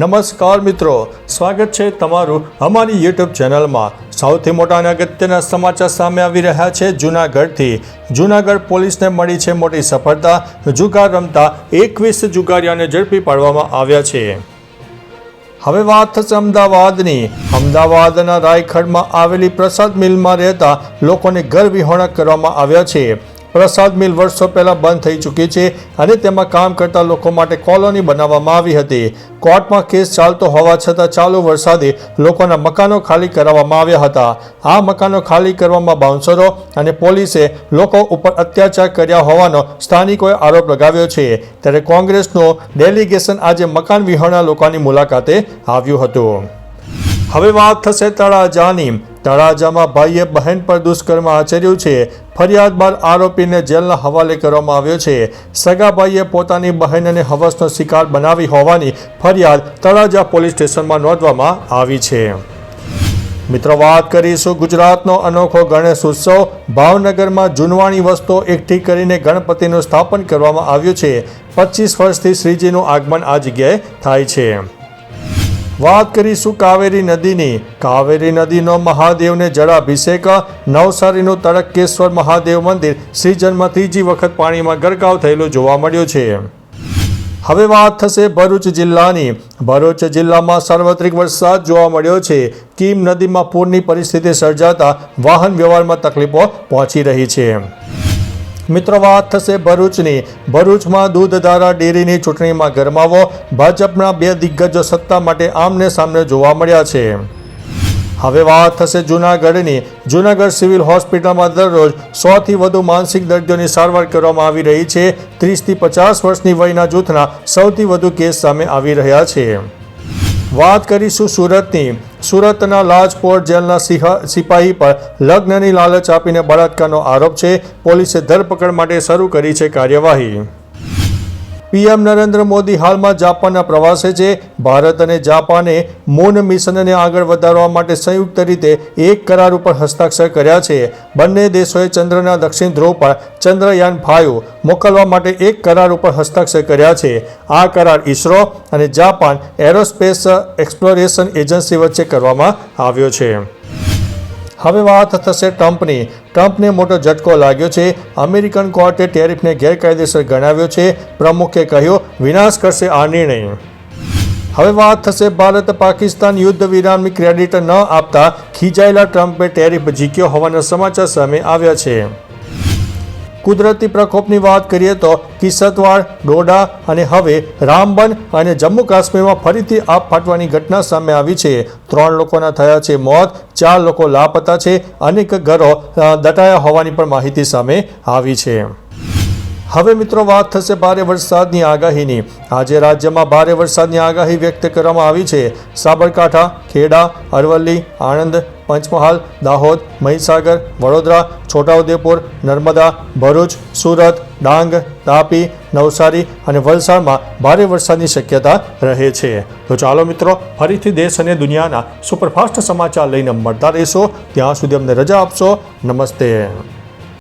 નમસ્કાર મિત્રો, સ્વાગત છે તમારું અમારી યુટ્યુબ ચેનલમાં। સૌથી મોટા અને અગત્યના સમાચાર સામે આવી રહ્યા છે જૂનાગઢથી। જૂનાગઢ પોલીસને મળી છે મોટી સફળતા। જુગાર રમતા 21 જુગારીયાને ઝડપી પાડવામાં આવ્યા છે। હવે વાત થશે અમદાવાદની। અમદાવાદના રાયખડમાં આવેલી પ્રસાદ મિલમાં રહેતા લોકોને ઘર વિહોણા કરવામાં આવ્યા છે। પ્રસાદ મિલ વર્ષો પહેલા બંધ થઈ ચૂકી છે અને તેમાં કામ કરતા લોકો માટે કોલોની બનાવવામાં આવી હતી। કોર્ટમાં કેસ ચાલતો હોવા છતાં ચાલુ વરસાદે લોકોના મકાનો ખાલી કરાવવામાં આવ્યા હતા। આ મકાનો ખાલી કરવામાં બાઉન્સરો અને પોલીસે લોકો ઉપર અત્યાચાર કર્યા હોવાનો સ્થાનિકોએ આરોપ લગાવ્યો છે। ત્યારે કોંગ્રેસનું ડેલિગેશન આજે મકાન વિહોણા લોકોની મુલાકાતે આવ્યું હતું। હવે વાત થશે તળાજાની। તળાજામાં ભાઈએ બહેન પર દુષ્કર્મ આચર્યું છે। ફરિયાદ બાદ આરોપીને જેલના હવાલે કરવામાં આવ્યો છે। સગા ભાઈએ પોતાની બહેનને હવસનો શિકાર બનાવી હોવાની ફરિયાદ તળાજા પોલીસ સ્ટેશનમાં નોંધવામાં આવી છે। મિત્રો, વાત કરીશું ગુજરાતનો અનોખો ગણેશ ઉત્સવ। ભાવનગરમાં જૂનવાણી વસ્તુઓ એકઠી કરીને ગણપતિનું સ્થાપન કરવામાં આવ્યું છે। 25 વર્ષથી શ્રીજીનું આગમન આ જગ્યાએ થાય છે। વાત કરીશું કાવેરી નદીની। કાવેરી નદીનો મહાદેવને જળાભિષેક। નવસારીનું તડકેશ્વર મહાદેવ મંદિર સિઝનમાં ત્રીજી વખત પાણીમાં ગરકાવ થયેલું જોવા મળ્યું છે। હવે વાત થશે ભરૂચ જિલ્લાની। ભરૂચ જિલ્લામાં સાર્વત્રિક વરસાદ જોવા મળ્યો છે। કીમ નદીમાં પૂરની પરિસ્થિતિ સર્જાતા વાહન વ્યવહારમાં તકલીફો પહોંચી રહી છે। મિત્રો, વાત થશે ભરૂચની। ભરૂચમાં દૂધધારા ડેરીની ચૂંટણીમાં ગરમાવો। ભાજપના 2 દિગ્ગજો સત્તા માટે આમને સામને જોવા મળ્યા છે। હવે વાત થશે જૂનાગઢની। જૂનાગઢ સિવિલ હોસ્પિટલમાં દરરોજ 100થી વધુ માનસિક દર્દીઓની સારવાર કરવામાં આવી રહી છે। 30થી 50 વર્ષની વયના જૂથના સૌથી વધુ કેસ સામે આવી રહ્યા છે। વાત કરીશું સુરતની। સુરતના લાજપોર જેલના સિપાહી પર લગ્નની લાલચ આપીને બળાત્કારનો આરોપ છે। પોલીસે ધરપકડ માટે શરૂ કરી છે કાર્યવાહી। પીએમ નરેન્દ્ર મોદી હાલમાં જાપાનના પ્રવાસે છે। ભારત અને જાપાને મૂન મિશનને આગળ વધારવા માટે સંયુક્ત રીતે એક કરાર ઉપર હસ્તાક્ષર કર્યા છે। બંને દેશોએ ચંદ્રના દક્ષિણ ધ્રુવ પર ચંદ્રયાન 5 મોકલવા માટે એક કરાર ઉપર હસ્તાક્ષર કર્યા છે। આ કરાર ઇસરો અને જાપાન એરોસ્પેસ એક્સપ્લોરેશન એજન્સી વચ્ચે કરવામાં આવ્યો છે। હવે વાત થશે ટ્રમ્પની। ટ્રમ્પને મોટો ઝટકો લાગ્યો છે। અમેરિકન કોર્ટે ટેરિફને ગેરકાયદેસર ગણાવ્યો છે। પ્રમુખે કહ્યું, વિનાશ કરશે આ નિર્ણય। હવે વાત થશે ભારત પાકિસ્તાન યુદ્ધ વિરામની ક્રેડિટ ન આપતા ખીજાયેલા ટ્રમ્પે ટેરિફ ઝીક્યો હોવાના સમાચાર સામે આવ્યા છે। કુદરતી પ્રકોપની વાત કરીએ તો કિસતવાડ, ડોડા અને હવે રામબન અને જમ્મુ કાશ્મીરમાં ફરીથી આગ ફાટવાની ઘટના સામે આવી છે। 3 લોકોના થયા છે મોત, 4 લોકો લાપતા છે। અનેક ઘરો દટાયા હોવાની પણ માહિતી સામે આવી છે। હવે મિત્રો, વાત થશે ભારે વરસાદની આગાહીની। આજે રાજ્યમાં ભારે વરસાદની આગાહી વ્યક્ત કરવામાં આવી છે। સાબરકાંઠા, ખેડા, અરવલ્લી, આણંદ, પંચમહાલ, દાહોદ, મહીસાગર, વડોદરા, છોટાઉદેપુર, નર્મદા, ભરૂચ, સુરત, ડાંગ, તાપી, નવસારી અને વલસાડમાં ભારે વરસાદની શક્યતા રહે છે। તો ચાલો મિત્રો, ફરીથી દેશ અને દુનિયાના સુપરફાસ્ટ સમાચાર લઈને મળતા રહેશો। ત્યાં સુધી અમને રજા આપશો। નમસ્તે।